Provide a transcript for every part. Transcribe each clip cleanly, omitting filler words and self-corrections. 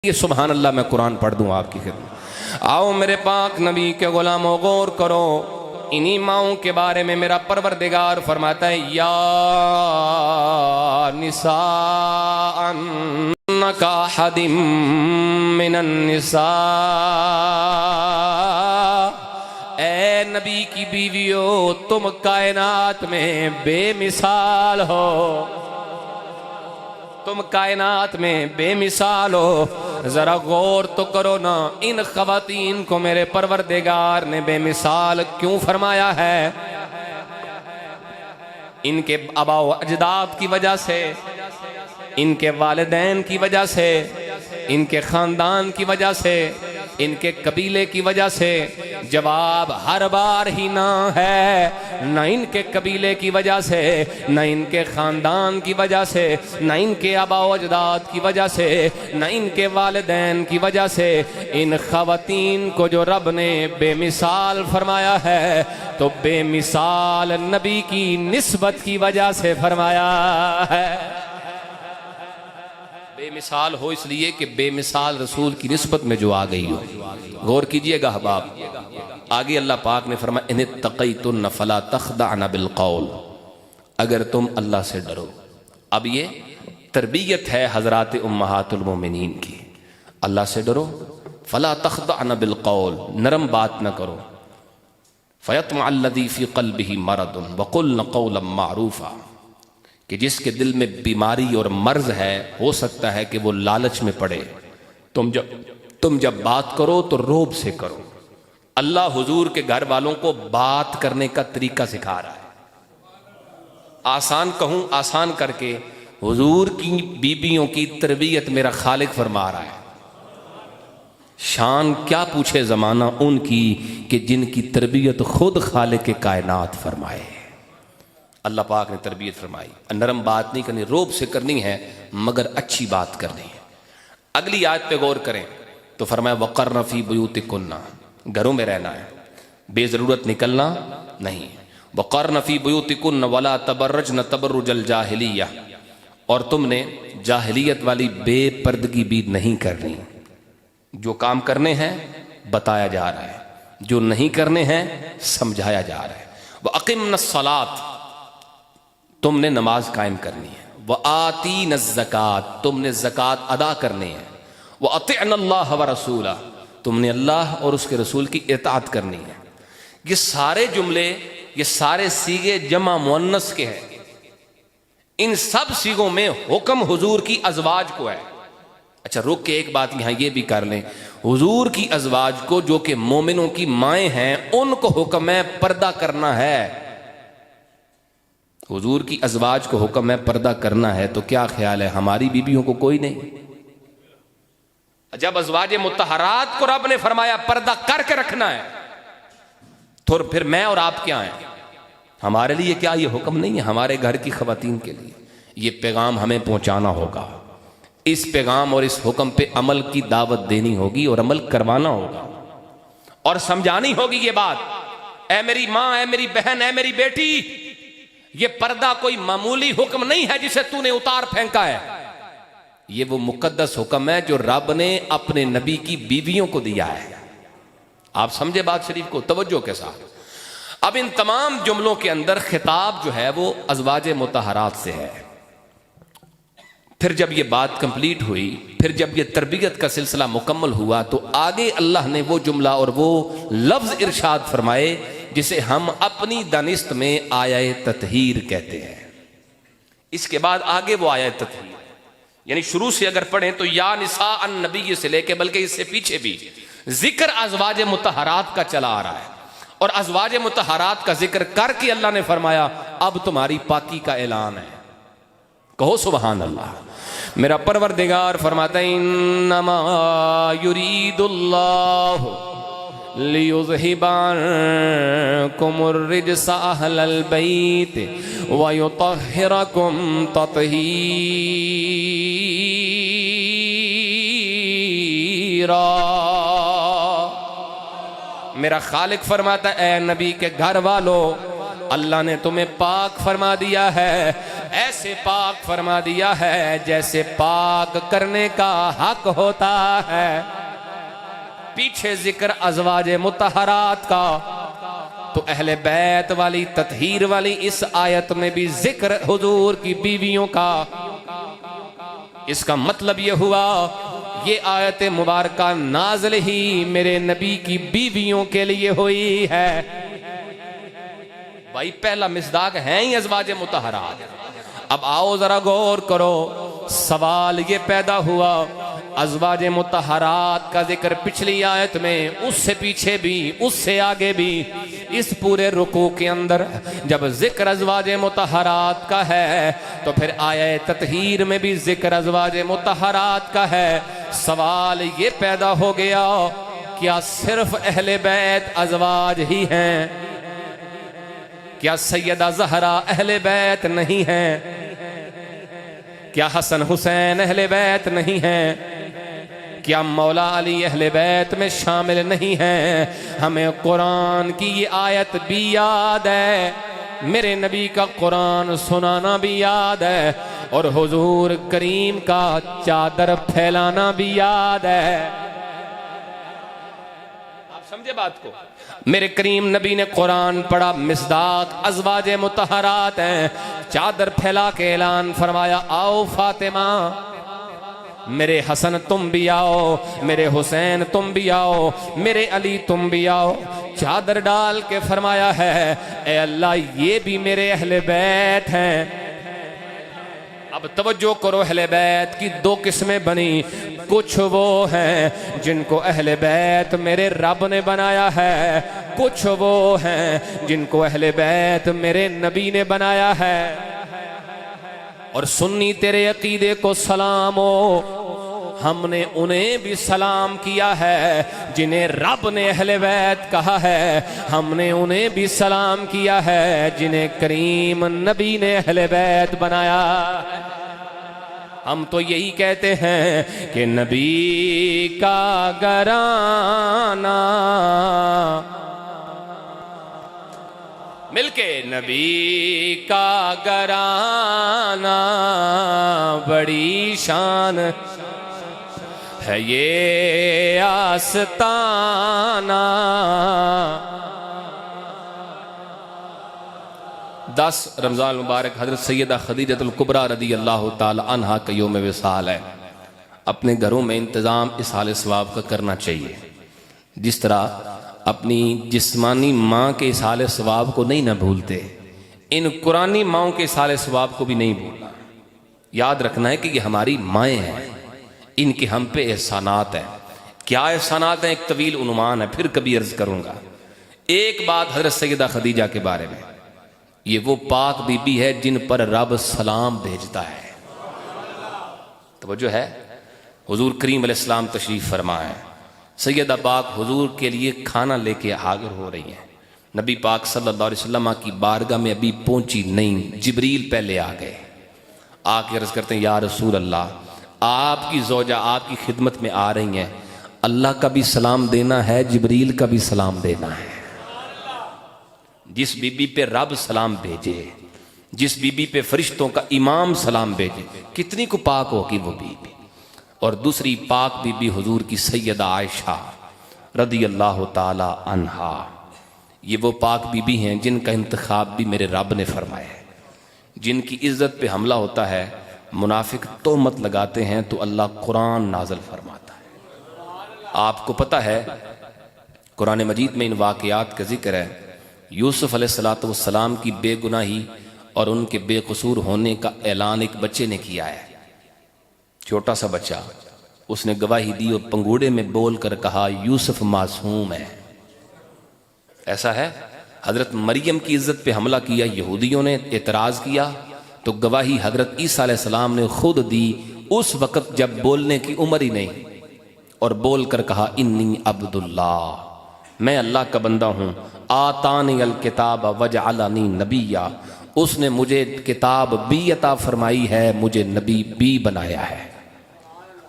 ये सुभान अल्लाह मैं कुरान पढ़ दूँ आपकी खिदमत। आओ मेरे पाक नबी के गुलामों गौर करो, इन्हीं माओं के बारे में मेरा परवरदिगार फरमाता है, या निसा का हदिम मिनन निसा, ए नबी की बीवियों तुम कायनात में बेमिसाल हो, तुम कायनात में बेमिसाल हो। जरा गौर तो करो ना, इन खवातीन को मेरे परवरदिगार ने बेमिसाल क्यों फरमाया है? इनके आबा व अजदाद की वजह से, इनके वालिदैन की वजह से, इनके खानदान की वजह से, इनके कबीले की वजह से। जवाब हर बार ही ना है, न इनके कबीले की वजह से, न इनके खानदान की वजह से, न इनके आबा अजदाद की वजह से, न इनके वालिदैन की वजह से। इन खवातीन को जो रब ने बेमिसाल फरमाया है, तो बेमिसाल नबी की निस्बत की वजह से फरमाया है। बेमिसाल हो इसलिए कि बेमिसाल रसूल की निस्बत में जो आ गई हो। गौर कीजिएगा अहबाब, आगे अल्लाह पाक ने फरमाया, इन तक़ैतुन फला तख़दअन बिल क़ौल, अगर तुम अल्लाह से डरो। अब ये तरबियत है हज़रात उम्महातुल मोमिनीन की। अल्लाह से डरो, फला तख़दअन बिल क़ौल, नरम बात न करो। फ़यत्मअल्लज़ी फ़ी क़ल्बिही मरदुन वक़ुल्न क़ौलन मारूफ़ा, कि जिसके दिल में बीमारी और मर्ज है, हो सकता है कि वो लालच में पड़े। तुम जब बात करो तो रोब से करो। अल्लाह हुजूर के घर वालों को बात करने का तरीका सिखा रहा है। आसान कहूं आसान करके, हुजूर की बीबियों की तरबियत मेरा खालिक फरमा रहा है। शान क्या पूछे जमाना उनकी कि जिनकी तरबियत खुद खालिक के कायनात फरमाए। अल्लाह पाक ने तरबियत फरमाई, नरम बात नहीं करनी, रोब से करनी है, मगर अच्छी बात करनी है। अगली आयत पे गौर करें तो फरमाया, वक़र्न फ़ी बुयूतिकुन्ना, घरों में रहना है, बेज़रूरत निकलना नहीं। वक़र्न फ़ी बुयूतिकुन्ना वला तबर्रजन तबर्रुजल जाहिलिया, और तुमने जाहिलियत वाली बेपर्दगी भी नहीं करनी। जो काम करने हैं बताया जा रहा है, जो नहीं करने हैं समझाया जा रहा है। व अक़िम्नस सलात, तुमने नमाज कायम करनी है। वह आती न ज़कात, तुमने ज़कात अदा करनी है। वह अतिअल्लाह व रसूला, तुमने अल्लाह और उसके रसूल की इताअत करनी है। ये सारे जुमले, ये सारे सीगे जमा मुअन्नस के हैं। इन सब सीगों में हुक्म हुजूर की अज़वाज को है। अच्छा रुक के एक बात यहाँ ये भी कर लें, हुजूर की अज़वाज को जो कि मोमिनों की माएँ हैं, उनको हुक्म है पर्दा करना है। हुजूर की अज़वाज को हुक्म है पर्दा करना है, तो क्या ख्याल है हमारी बीबियों को कोई नहीं? जब अज़वाज मुत्तहरात को रब ने फरमाया पर्दा करके रखना है, तो फिर मैं और आप क्या हैं? हमारे लिए क्या ये हुक्म नहीं है? हमारे घर की ख़वातीन के लिए ये पैगाम हमें पहुंचाना होगा। इस पैगाम और इस हुक्म पे अमल की दावत देनी होगी और अमल करवाना होगा और समझानी होगी ये बात। ऐ मेरी माँ, ऐ मेरी बहन, ऐ मेरी बेटी, ये पर्दा कोई मामूली हुक्म नहीं है जिसे तूने उतार फेंका है। ये वो मुकद्दस हुक्म है जो रब ने अपने नबी की बीवियों को दिया है। आप समझे बात शरीफ को तवज्जो के साथ। अब इन तमाम जुमलों के अंदर खिताब जो है वो अज़वाज मुतहरात से है। फिर जब ये बात कंप्लीट हुई, फिर जब ये तरबियत का सिलसिला मुकम्मल हुआ, तो आगे अल्लाह ने वो जुमला और वो लफ्ज़ इरशाद फरमाए जिसे हम अपनी दानिस्त में आया ततहीर कहते हैं। इसके बाद आगे वो आया ततहीर, यानी शुरू से अगर पढ़ें तो या निसा अन नबी से लेके, बल्कि इससे पीछे भी जिक्र अज़वाज मुतहरात का चला आ रहा है। और अज़वाज मुतहरात का जिक्र करके अल्लाह ने फरमाया, अब तुम्हारी पाकी का ऐलान है। कहो सुभान अल्लाह। मेरा परवरदिगार फरमाता है, इन्नमा युरीदुल्लाहु लियुज़हिबा अन्कुमुर रिज्सा अहलल बैत व युतहिरकुम तत्हीरा। मेरा खालिक फरमाता है, ए नबी के घर वालों, अल्लाह ने तुम्हें पाक फरमा दिया है, ऐसे पाक फरमा दिया है जैसे पाक करने का हक होता है। पीछे जिक्र अज़वाजे मुतहरात का, तो अहले बैत वाली ततहीर वाली इस आयत में भी जिक्र हुजूर की बीवियों का। इसका मतलब यह हुआ ये आयत मुबारक नाज़िल ही मेरे नबी की बीवियों के लिए हुई है। भाई पहला मिसदाक है ही अज़वाजे मुतहरात। अब आओ जरा गौर करो, सवाल ये पैदा हुआ अज़वाजे मुतहरात का जिक्र पिछली आयत में, उससे पीछे भी, उससे आगे भी, इस पूरे रुकू के अंदर जब जिक्र अज़वाजे मुतहरात का है तो फिर आयत ततहीर में भी जिक्र अज़वाजे मुतहरात का है। सवाल ये पैदा हो गया, क्या सिर्फ अहले बैत अज़वाज ही हैं? क्या सैयदा ज़हरा अहले बैत नहीं है? क्या हसन हुसैन अहले बैत नहीं है? क्या मौला अली अहले बैत में शामिल नहीं है? हमें कुरान की ये आयत भी याद है, मेरे नबी का कुरान सुनाना भी याद है, और हुजूर करीम का चादर फैलाना भी याद है। आप समझे बात को? मेरे करीम नबी ने कुरान पढ़ा, मिसदाक अज़वाजे मुतहरात हैं, चादर फैला के ऐलान फरमाया, आओ फातिमा, मेरे हसन तुम भी आओ, मेरे हुसैन तुम भी आओ, मेरे अली तुम भी आओ। चादर डाल के फरमाया है, ए अल्लाह ये भी मेरे अहले बैत हैं। अब तवज्जो करो, अहले बैत की दो किस्में बनी। कुछ वो हैं जिनको अहले बैत मेरे रब ने बनाया है, कुछ वो हैं जिनको अहले बैत मेरे नबी ने बनाया है। और सुन्नी तेरे अकीदे को सलाम हो, हमने उन्हें भी सलाम किया है जिन्हें रब ने अहले बैत कहा है, हमने उन्हें भी सलाम किया है जिन्हें करीम नबी ने अहले बैत बनाया। हम तो यही कहते हैं कि नबी का घराना मिलके, नबी का घराना बड़ी शान है ये आस्ताना। 10 रमज़ान मुबारक हज़रत सैयदा खदीजतुल कुबरा रदी अल्लाह ताला अन्हा का यौम विसाल है। अपने घरों में इंतज़ाम इस हाल सवाब का करना चाहिए। जिस तरह अपनी जिस्मानी माँ के इस हाल सवाब को नहीं ना भूलते, इन कुरानी माँओं के इस हाल सवाब को भी नहीं भूलना। याद रखना है कि ये हमारी माएँ हैं, इनके हम पे एहसानात हैं। क्या एहसानात हैं? एक तवील उन्वान है, फिर कभी अर्ज करूँगा। एक बात हज़रत सैयदा खदीजा के बारे में, ये वो पाक बीबी है जिन पर रब सलाम भेजता है। तो वो जो है हुजूर करीम अलैहिस्सलाम तशरीफ़ फरमा है, सैयदा पाक हुजूर के लिए खाना लेके हाजिर हो रही हैं। नबी पाक सल्लल्लाहु अलैहि वसल्लम की बारगाह में अभी पहुंची नहीं, जिब्रील पहले आ गए। आके अर्ज करते हैं, या रसूल अल्लाह, आपकी ज़ौजा आपकी खिदमत में आ रही हैं, अल्लाह का भी सलाम देना है, जिब्रील का भी सलाम देना है। जिस बीबी पे रब सलाम भेजे, जिस बीबी पे फरिश्तों का इमाम सलाम भेजे, कितनी को पाक होगी वो बीबी। और दूसरी पाक बीबी हुजूर की सैयदा आयशा रदी अल्लाह ताला अन्हा, ये वो पाक बीबी हैं जिनका इंतखाब भी मेरे रब ने फरमाया है। जिनकी इज्जत पे हमला होता है, मुनाफिक तोहमत लगाते हैं, तो अल्लाह कुरान नाज़िल फरमाता है। आपको पता है कुरान मजीद में इन वाक़यात का जिक्र है। यूसुफ अलैहिस्सलाम की बेगुनाही और उनके बेकसूर होने का ऐलान एक बच्चे ने किया है, छोटा सा बच्चा। उसने गवाही दी और पंगूड़े में बोल कर कहा, यूसुफ मासूम है। ऐसा है। हजरत मरियम की इज्जत पे हमला किया, यहूदियों ने एतराज किया, तो गवाही हजरत ईसा अलैहिस्सलाम ने खुद दी, उस वक़्त जब बोलने की उम्र ही नहीं, और बोल कर कहा, इन्नी अब्दुल्लाह, मैं अल्लाह का बंदा हूँ। आतानी अल किताब वजअलनी नबिया, उसने मुझे किताब भी अता फरमाई है, मुझे नबी भी बनाया है।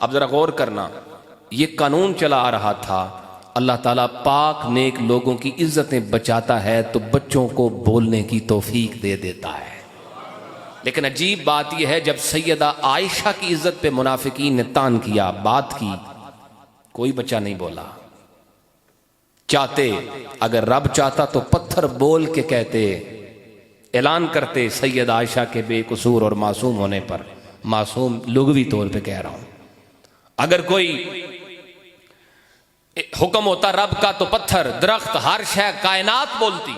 अब जरा गौर करना, ये कानून चला आ रहा था अल्लाह ताला पाक नेक लोगों की इज्जतें बचाता है तो बच्चों को बोलने की तौफीक दे देता है। लेकिन अजीब बात यह है, जब सैयदा आयशा की इज्जत पे मुनाफिकीन ने तान किया, बात की, कोई बच्चा नहीं बोला। चाहते, अगर रब चाहता तो पत्थर बोल के कहते, ऐलान करते सैयदा आयशा के बेकसूर और मासूम होने पर। मासूम लुग़वी तौर पे कह रहा हूं। अगर कोई हुक्म होता रब का तो पत्थर, दरख्त, हर शय, कायनात बोलती।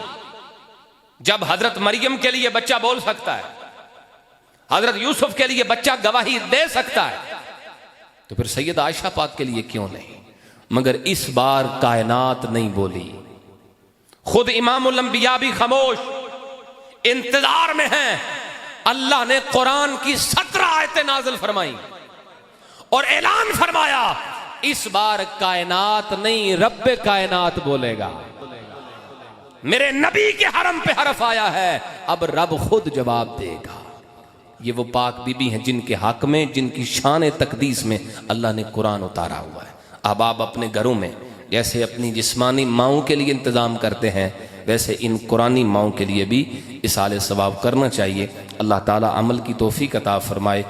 जब हजरत मरियम के लिए बच्चा बोल सकता है, हजरत यूसुफ के लिए बच्चा गवाही दे सकता है, तो फिर सैयद आयशा पाक के लिए क्यों नहीं? मगर इस बार कायनात नहीं बोली। खुद इमामुल अंबिया भी खामोश, इंतजार में हैं। अल्लाह ने कुरान की 17 आयतें नाज़िल फरमाई और ऐलान फरमाया, इस बार कायनात नहीं, रब्बे कायनात बोलेगा। मेरे नबी के हरम पे हरफ आया है, अब रब खुद जवाब देगा। ये वो पाक बीबी हैं जिनके हक में, जिनकी शान तकदीस में अल्लाह ने कुरान उतारा हुआ है। अब आप अपने घरों में जैसे अपनी जिस्मानी माओं के लिए इंतज़ाम करते हैं, वैसे इन कुरानी माओं के लिए भी इसाले सवाब करना चाहिए। अल्लाह ताला अमल की तौफीक अता फरमाए।